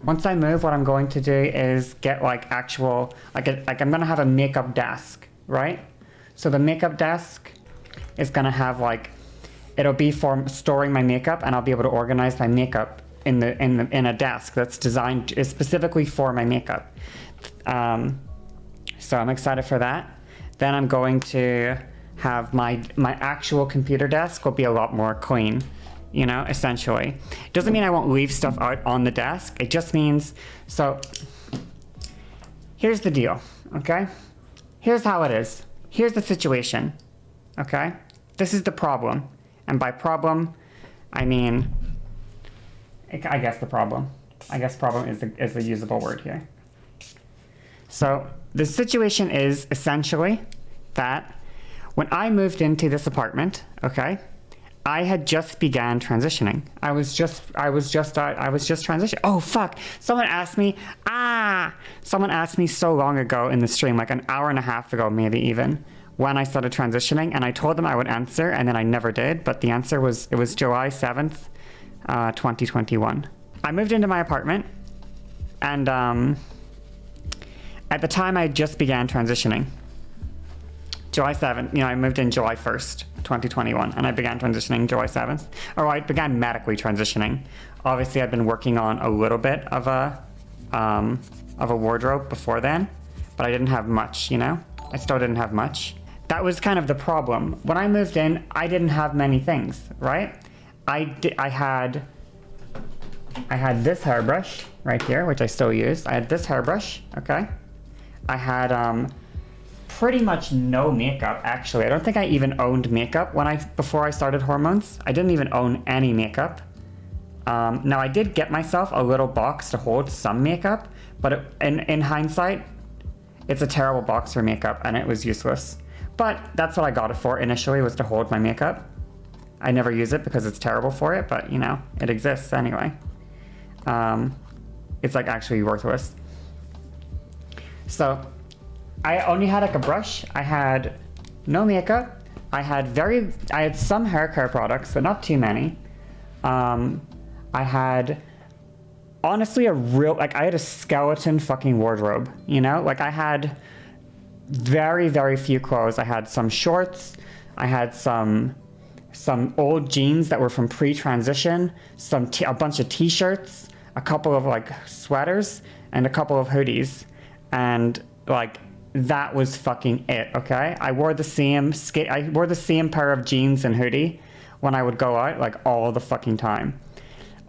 Once I move, what I'm going to do is get like actual, like I'm gonna have a makeup desk, right? So the makeup desk is gonna have like, it'll be for storing my makeup, and I'll be able to organize my makeup in a desk that's designed specifically for my makeup. So I'm excited for that. Then I'm going to have my actual computer desk will be a lot more clean, you know, essentially. It doesn't mean I won't leave stuff out on the desk. It just means, so here's the deal, okay? Here's how it is. Here's the situation, okay? This is the problem. And by problem, I mean, I guess the problem. I guess problem is a usable word here. So the situation is essentially that when I moved into this apartment, okay, I had just began transitioning. I was just transitioning. Oh fuck! Someone asked me so long ago in the stream, like an hour and a half ago, maybe even, when I started transitioning, and I told them I would answer, and then I never did. But the answer was July 7th, 2021. I moved into my apartment, and at the time I just began transitioning. July 7th, you know, I moved in July 1st, 2021, and I began transitioning July 7th. Or I began medically transitioning. Obviously, I'd been working on a little bit of a wardrobe before then, but I didn't have much, you know? I still didn't have much. That was kind of the problem. When I moved in, I didn't have many things, right? I had this hairbrush right here, which I still use. I had this hairbrush, okay? I had pretty much no makeup, actually. I don't think I even owned makeup before I started hormones. I didn't even own any makeup. Now I did get myself a little box to hold some makeup, but in hindsight, it's a terrible box for makeup and it was useless. But that's what I got it for initially, was to hold my makeup. I never use it because it's terrible for it, but you know, it exists anyway. It's like actually worthless. So I only had like a brush. I had no makeup. I had some hair care products, but not too many. I had honestly I had a skeleton fucking wardrobe, you know? Like I had very, very few clothes. I had some shorts. I had some old jeans that were from pre-transition, a bunch of t-shirts, a couple of like sweaters, and a couple of hoodies. And like, that was fucking it, okay? I wore the same pair of jeans and hoodie when I would go out, like all the fucking time.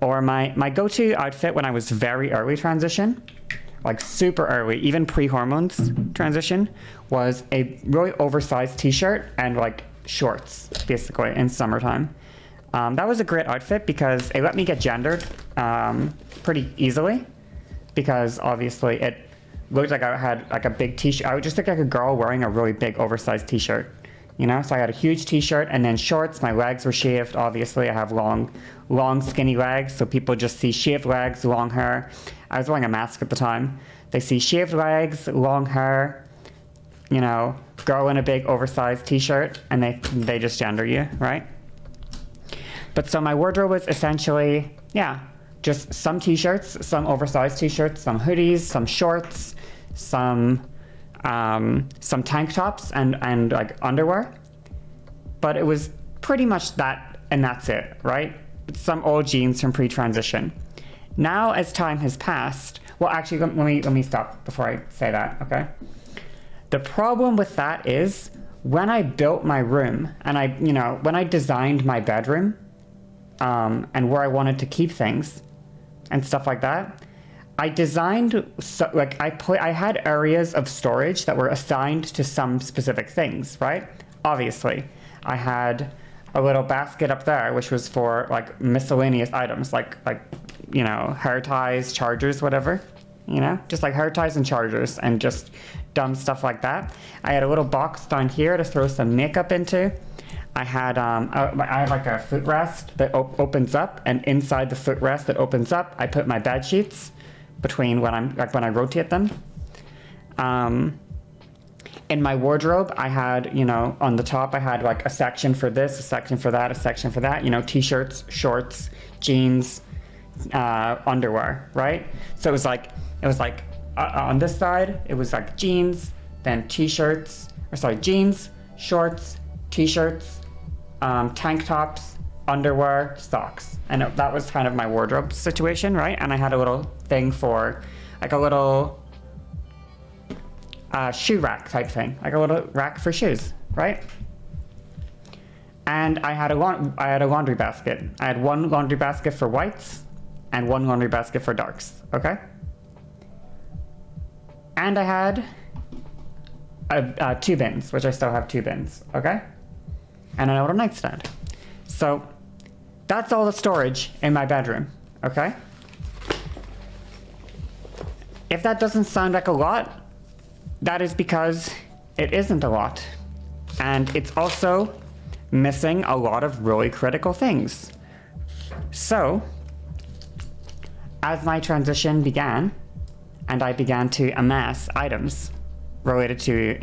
Or my go-to outfit when I was very early transition, like super early, even pre-hormones transition, was a really oversized t-shirt and like shorts, basically, in summertime. That was a great outfit because it let me get gendered pretty easily, because obviously it looked like I had like a big t-shirt. I would just look like a girl wearing a really big oversized t-shirt, you know? So I had a huge t-shirt and then shorts. My legs were shaved, obviously. I have long skinny legs, so people just see shaved legs, long hair. I was wearing a mask at the time. They see shaved legs, long hair, you know, girl in a big oversized t-shirt, and they just gender you, right? But so my wardrobe was essentially, yeah, just some t-shirts, some oversized t-shirts, some hoodies, some shorts, some tank tops and like underwear. But it was pretty much that, and that's it, right? Some old jeans from pre-transition. Now, as time has passed, well, actually, let me stop before I say that, okay? The problem with that is when I built my room and when I designed my bedroom, and where I wanted to keep things and stuff like that, I designed, I had areas of storage that were assigned to some specific things, right? Obviously, I had a little basket up there, which was for like miscellaneous items, like you know, hair ties, chargers, whatever, you know, just like hair ties and chargers and just dumb stuff like that. I had a little box down here to throw some makeup into. I have like a footrest that opens up, and inside the footrest that opens up, I put my bed sheets between when I rotate them. In my wardrobe, I had, you know, on the top, I had like a section for this, a section for that, a section for that, you know, t-shirts, shorts, jeans, underwear, right? So it was like on this side, it was like jeans, then t-shirts, jeans, shorts, t-shirts, tank tops, underwear, socks. And that was kind of my wardrobe situation, right? And I had a little thing for, like a little shoe rack type thing, like a little rack for shoes, right? And I had a laundry basket. I had one laundry basket for whites and one laundry basket for darks, okay? And I had 2 bins, which I still have 2 bins, okay? And a little nightstand. So that's all the storage in my bedroom, okay? If that doesn't sound like a lot, that is because it isn't a lot. And it's also missing a lot of really critical things. So, as my transition began, and I began to amass items related to,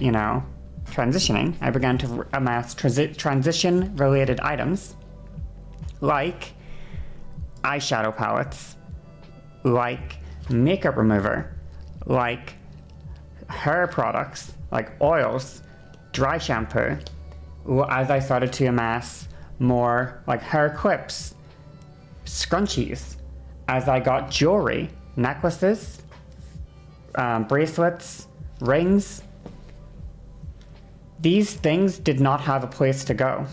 transitioning, I began to amass transition-related items, like eyeshadow palettes, like makeup remover, like hair products, like oils, dry shampoo, as I started to amass more like hair clips, scrunchies, as I got jewelry, necklaces, bracelets, rings. These things did not have a place to go.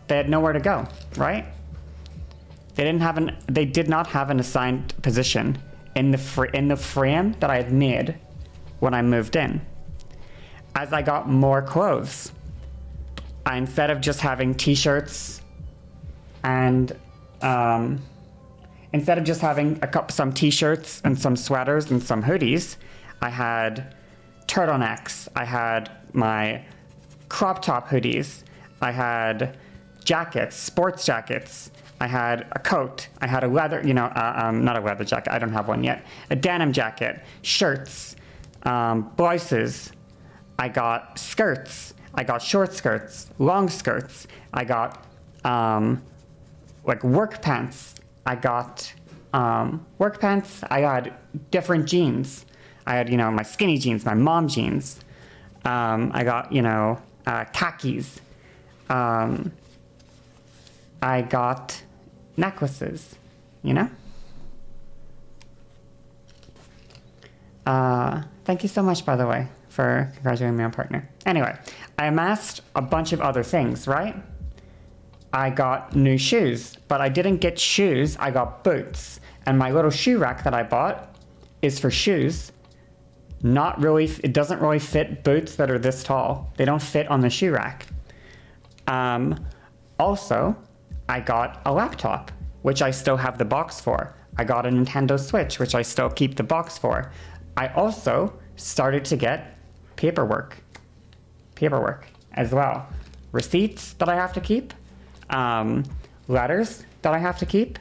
They had nowhere to go, right? They did not have an assigned position in the frame that I had made when I moved in. As I got more clothes, instead of just having t-shirts and instead of just having some t-shirts and some sweaters and some hoodies, I had turtlenecks, I had my crop top hoodies, I had jackets, sports jackets, I had a coat, I had a leather, not a leather jacket, I don't have one yet, a denim jacket, shirts, blouses, I got skirts, I got short skirts, long skirts, I got like work pants, I got work pants, I had different jeans, I had, my skinny jeans, my mom jeans, I got, khakis, I got necklaces, Thank you so much, by the way, for congratulating me on partner. Anyway, I amassed a bunch of other things, right? I got new shoes, but I didn't get shoes, I got boots. And my little shoe rack that I bought is for shoes. It doesn't really fit boots that are this tall. They don't fit on the shoe rack. Also, I got a laptop, which I still have the box for. I got a Nintendo Switch, which I still keep the box for. I also started to get paperwork as well. Receipts that I have to keep, letters that I have to keep,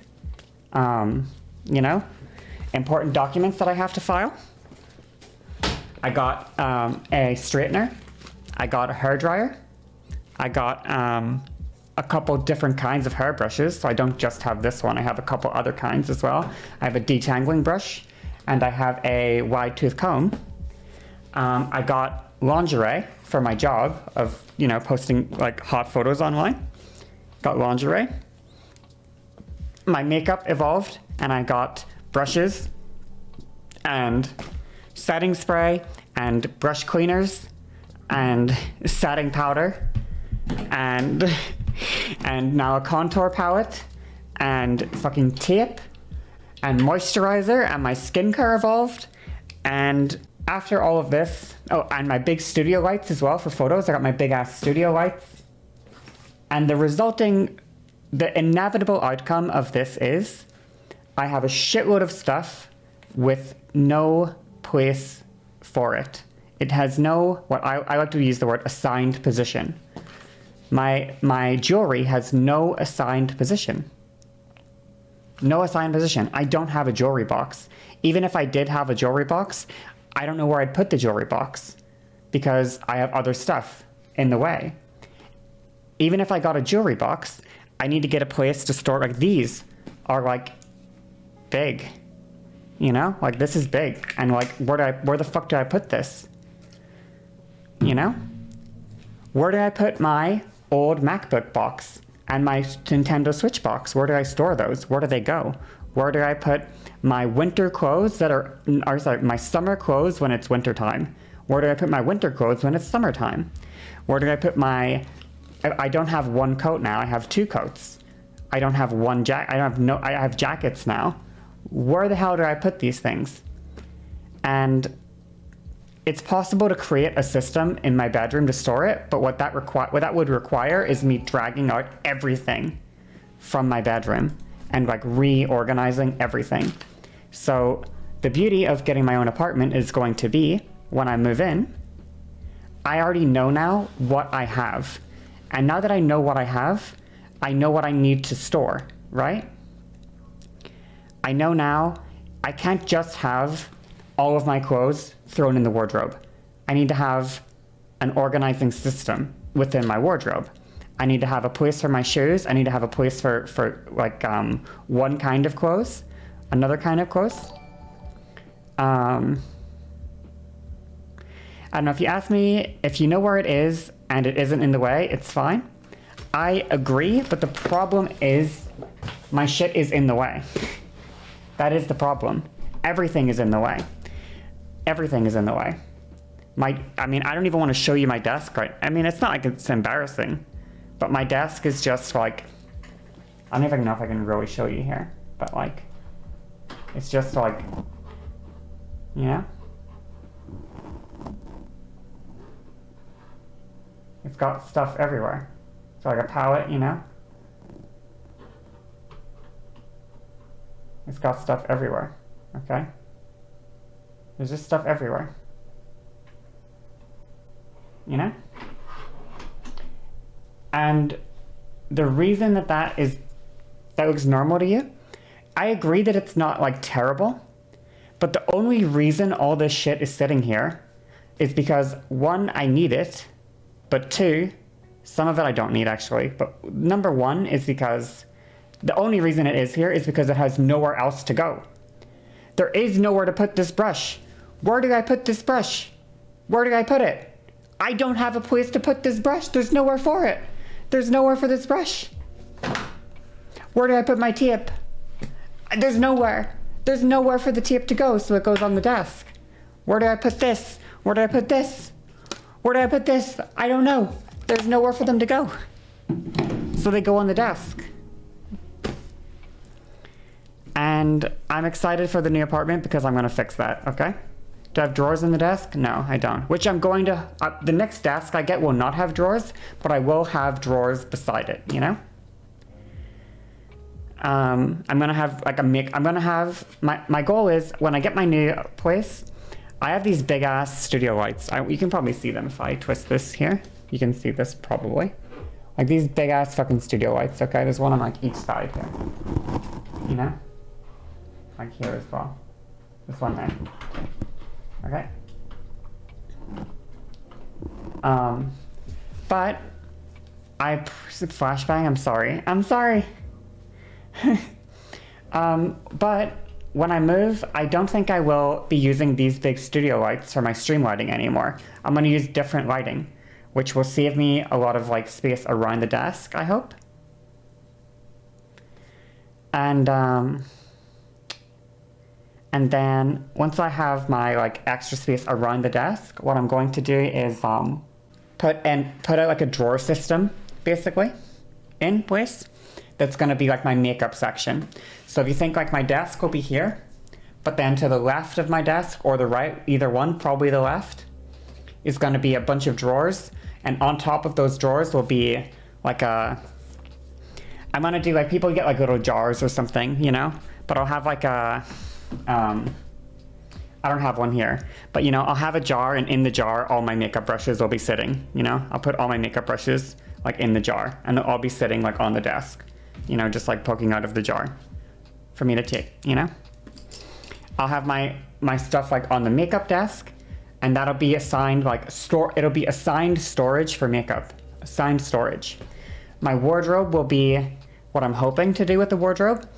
important documents that I have to file. I got a straightener, I got a hair dryer, I got a couple different kinds of hair brushes, so I don't just have this one, I have a couple other kinds as well. I have a detangling brush, and I have a wide tooth comb. I got lingerie for my job of, posting like hot photos online. Got lingerie. My makeup evolved, and I got brushes and setting spray and brush cleaners and setting powder and now a contour palette and fucking tape and moisturizer, and my skincare evolved. And after all of this, and my big studio lights as well for photos. I got my big ass studio lights. And the inevitable outcome of this is I have a shitload of stuff with no place for it. It has no, what I like to use the word assigned position. My jewelry has no assigned position. No assigned position. I don't have a jewelry box. Even if I did have a jewelry box, I don't know where I'd put the jewelry box because I have other stuff in the way. Even if I got a jewelry box, I need to get a place to store, like these are like big. You know, like this is big. And like, where the fuck do I put this? You know? Where do I put my old MacBook box and my Nintendo Switch box? Where do I store those? Where do they go? Where do I put my winter clothes my summer clothes when it's winter time? Where do I put my winter clothes when it's summertime? Where do I put I don't have one coat now, I have 2 coats. I don't have one I have jackets now. Where the hell do I put these things? And it's possible to create a system in my bedroom to store it, but what that would require is me dragging out everything from my bedroom and like reorganizing everything. So the beauty of getting my own apartment is going to be when I move in, I already know now what I have. And now that I know what I have, I know what I need to store, right? I know now I can't just have all of my clothes thrown in the wardrobe. I need to have an organizing system within my wardrobe. I need to have a place for my shoes. I need to have a place for like one kind of clothes, another kind of clothes. I don't know, if you ask me, if you know where it is and it isn't in the way, it's fine. I agree, but the problem is my shit is in the way. That is the problem. Everything is in the way. Everything is in the way. I mean, I don't even want to show you my desk, right? I mean, it's not like it's embarrassing, but my desk is just like, I don't even know if I can really show you here, but like, it's just like, you know? It's got stuff everywhere. It's like a palette, you know? It's got stuff everywhere, okay? There's just stuff everywhere. You know? And the reason that looks normal to you, I agree that it's not like terrible, but the only reason all this shit is sitting here is because 1, I need it, but 2, some of it I don't need actually, but number 1 is because the only reason it is here is because it has nowhere else to go. There is nowhere to put this brush. Where do I put this brush? Where do I put it? I don't have a place to put this brush. There's nowhere for it. There's nowhere for this brush. Where do I put my tape? There's nowhere. There's nowhere for the tape to go, so it goes on the desk. Where do I put this? Where do I put this? Where do I put this? I don't know. There's nowhere for them to go. So they go on the desk. And I'm excited for the new apartment because I'm going to fix that, okay? Do I have drawers in the desk? No, I don't. Which I'm going to, the next desk I get will not have drawers, but I will have drawers beside it, you know? I'm going to have like my goal is when I get my new place, I have these big ass studio lights. You can probably see them if I twist this here. You can see this probably. Like these big ass fucking studio lights, okay? There's one on like each side here. You know? Like here as well. This one there. Okay. But flashbang, I'm sorry. But when I move, I don't think I will be using these big studio lights for my stream lighting anymore. I'm going to use different lighting, which will save me a lot of like space around the desk, I hope. And then once I have my like extra space around the desk, what I'm going to do is put out like a drawer system basically in place. That's going to be like my makeup section. So if you think like my desk will be here, but then to the left of my desk or the right, either one, probably the left, is going to be a bunch of drawers. And on top of those drawers will be like I'm going to do like people get like little jars or something, you know, but I'll have like I don't have one here, but you know, I'll have a jar, and in the jar, all my makeup brushes will be sitting, you know, I'll put all my makeup brushes like in the jar, and they'll all be sitting like on the desk, you know, just like poking out of the jar for me to take, you know. I'll have my stuff like on the makeup desk, and that'll be assigned like it'll be assigned storage for makeup, assigned storage. My wardrobe will be what I'm hoping to do with the wardrobe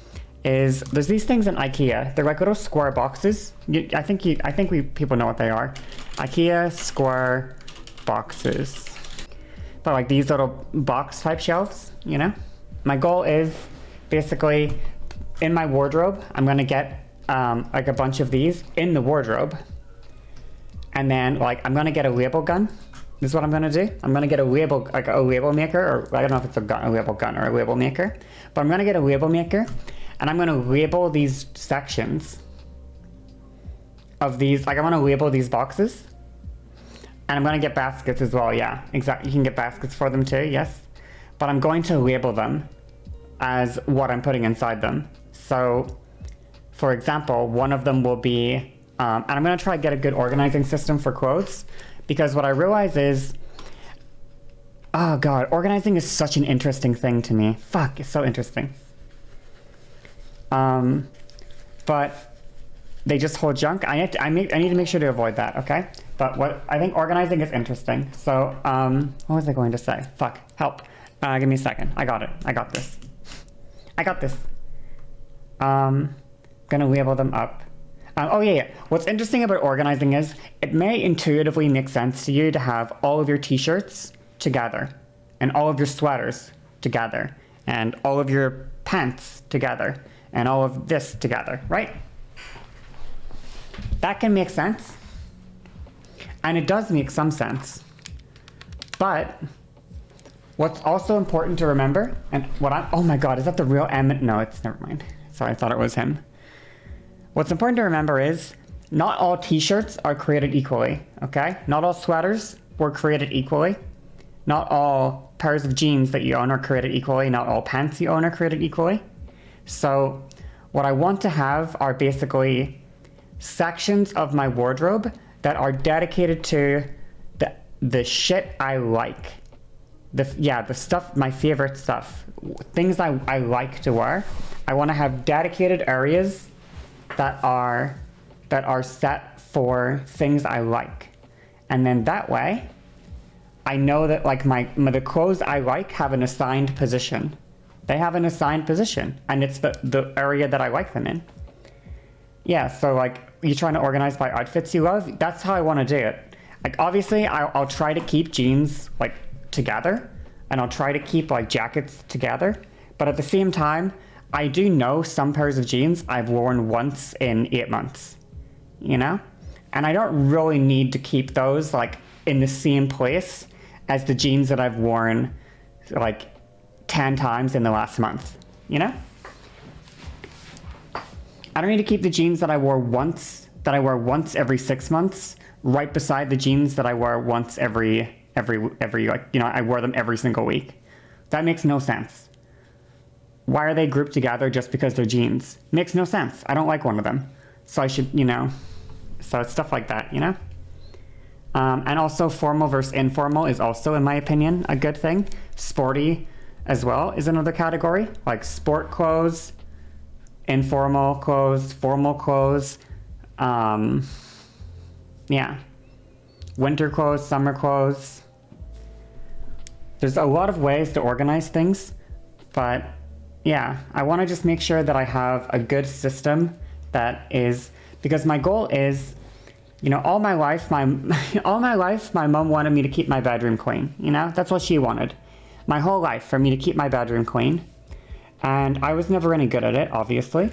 is there's these things in IKEA. They're like little square boxes. I think people know what they are. IKEA square boxes. But like these little box type shelves, you know? My goal is basically in my wardrobe, I'm gonna get like a bunch of these in the wardrobe. And then like I'm gonna get a label gun. This is what I'm gonna do. I'm gonna get a label, like a label maker, or I don't know if it's a label gun or a label maker, but I'm gonna get a label maker and I'm gonna label these sections of these, like I wanna label these boxes. And I'm gonna get baskets as well, yeah, exactly. You can get baskets for them too, yes. But I'm going to label them as what I'm putting inside them. So, for example, one of them will be, and I'm gonna try to get a good organizing system for clothes, because what I realize is, oh god, organizing is such an interesting thing to me. Fuck, it's so interesting. But they just hold junk. I need to make sure to avoid that, okay? But what I think organizing is interesting. So, what was I going to say? Fuck, help. Give me a second. I got it. I got this. I got this. Gonna label them up. Oh yeah. What's interesting about organizing is it may intuitively make sense to you to have all of your t-shirts together and all of your sweaters together and all of your pants together and all of this together, right? That can make sense. And it does make some sense. But what's also important to remember, and oh my god, is that the real Emmett? No, never mind. Sorry, I thought it was him. What's important to remember is not all t-shirts are created equally, okay? Not all sweaters were created equally. Not all pairs of jeans that you own are created equally. Not all pants you own are created equally. So what I want to have are basically sections of my wardrobe that are dedicated to the shit I like. The stuff, my favorite stuff. Things I like to wear. I want to have dedicated areas that are set for things I like. And then that way, I know that like the clothes I like have an assigned position. They have an assigned position, and it's the area that I like them in. Yeah, so like, you're trying to organize by outfits you love? That's how I want to do it. Like, obviously, I'll try to keep jeans, like, together, and I'll try to keep, like, jackets together, but at the same time, I do know some pairs of jeans I've worn once in 8 months, you know? And I don't really need to keep those, like, in the same place as the jeans that I've worn, like, 10 times in the last month, you know? I don't need to keep the jeans that I wear once every 6 months, right beside the jeans that I wear once every like, you know, I wear them every single week. That makes no sense. Why are they grouped together just because they're jeans? Makes no sense. I don't like one of them. So I should, you know, so it's stuff like that, you know? And also formal versus informal is also, in my opinion, a good thing. Sporty as well is another category, like sport clothes, informal clothes, formal clothes, yeah, winter clothes, summer clothes. There's a lot of ways to organize things, but yeah, I want to just make sure that I have a good system that is, because my goal is, you know, all my life, my mom wanted me to keep my bedroom clean, you know, that's what she wanted. My whole life, for me to keep my bedroom clean. And I was never any good at it, obviously.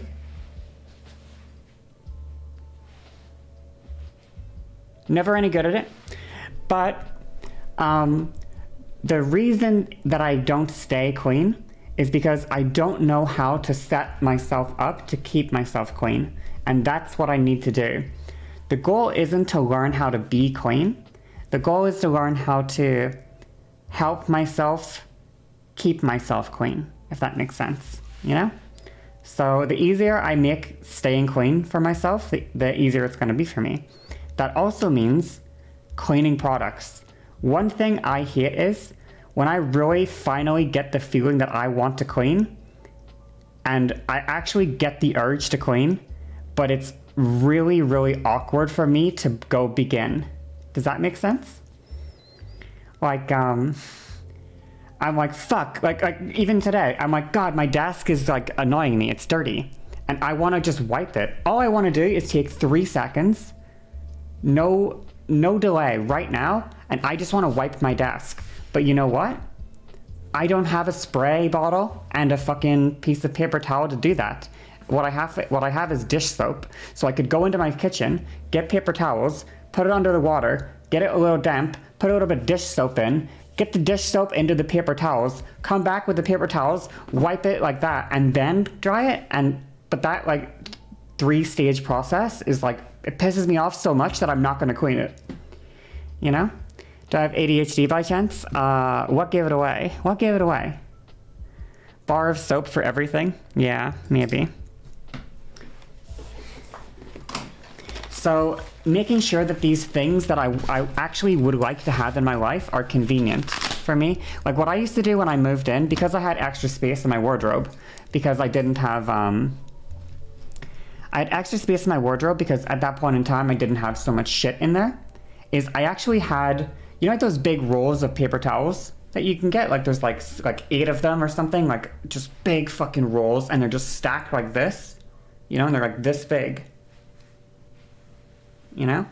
Never any good at it. But the reason that I don't stay clean is because I don't know how to set myself up to keep myself clean. And that's what I need to do. The goal isn't to learn how to be clean. The goal is to learn how to help myself keep myself clean, if that makes sense, you know? So the easier I make staying clean for myself, the easier it's going to be for me. That also means cleaning products. One thing I hate is when I really finally get the feeling that I want to clean, and I actually get the urge to clean, but it's really, really awkward for me to go begin. Does that make sense? Like, I'm like, fuck, like even today, I'm like, God, my desk is like annoying me, it's dirty. and I want to just wipe it. All I want to do is take 3 seconds, no delay right now, and I just want to wipe my desk. But you know what? I don't have a spray bottle and a fucking piece of paper towel to do that. What I have is dish soap. So I could go into my kitchen, get paper towels, put it under the water, get it a little damp, put a little bit of dish soap in, get the dish soap into the paper towels, come back with the paper towels, wipe it like that, and then dry it. But that like 3-stage process is like, it pisses me off so much that I'm not going to clean it. You know? Do I have ADHD by chance? What gave it away? What gave it away? Bar of soap for everything? Yeah, maybe. So making sure that these things that I actually would like to have in my life are convenient for me. Like what I used to do when I moved in, because I had extra space in my wardrobe, because I didn't have, I had extra space in my wardrobe because at that point in time I didn't have so much shit in there, is I actually had, you know, like those big rolls of paper towels that you can get? Like there's like 8 of them or something, like just big fucking rolls, and they're just stacked like this, you know, and they're like this big. You know?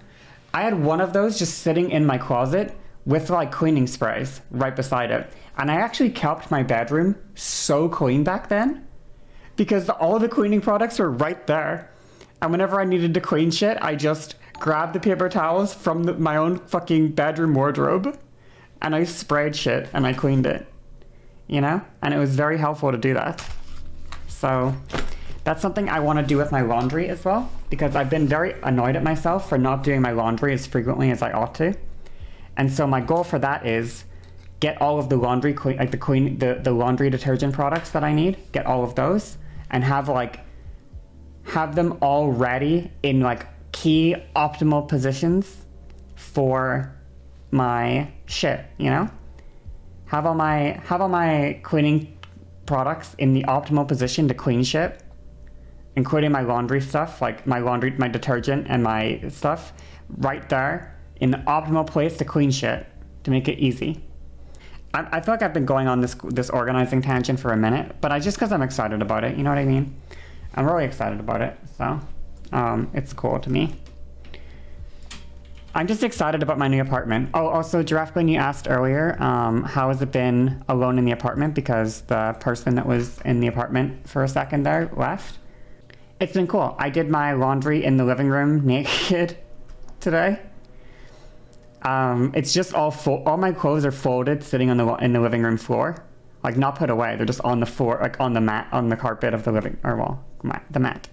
I had one of those just sitting in my closet with like cleaning sprays right beside it. And I actually kept my bedroom so clean back then because all the cleaning products were right there. And whenever I needed to clean shit, I just grabbed the paper towels from my own fucking bedroom wardrobe and I sprayed shit and I cleaned it. You know? And it was very helpful to do that. So that's something I want to do with my laundry as well, because I've been very annoyed at myself for not doing my laundry as frequently as I ought to. And so my goal for that is get all of the laundry, like the laundry detergent products that I need, get all of those, and have them all ready in like key optimal positions for my shit, you know? Have all my cleaning products in the optimal position to clean shit, including my laundry stuff, like my detergent and my stuff, right there in the optimal place to clean shit, to make it easy. I feel like I've been going on this organizing tangent for a minute, but just because I'm excited about it, you know what I mean? I'm really excited about it, so it's cool to me. I'm just excited about my new apartment. Oh, also, Giraffe Queen, you asked earlier, how has it been alone in the apartment because the person that was in the apartment for a second there left? It's been cool. I did my laundry in the living room naked today. It's just all my clothes are folded, sitting in the living room floor, like not put away. They're just on the floor, like on the mat, on the carpet of the the mat.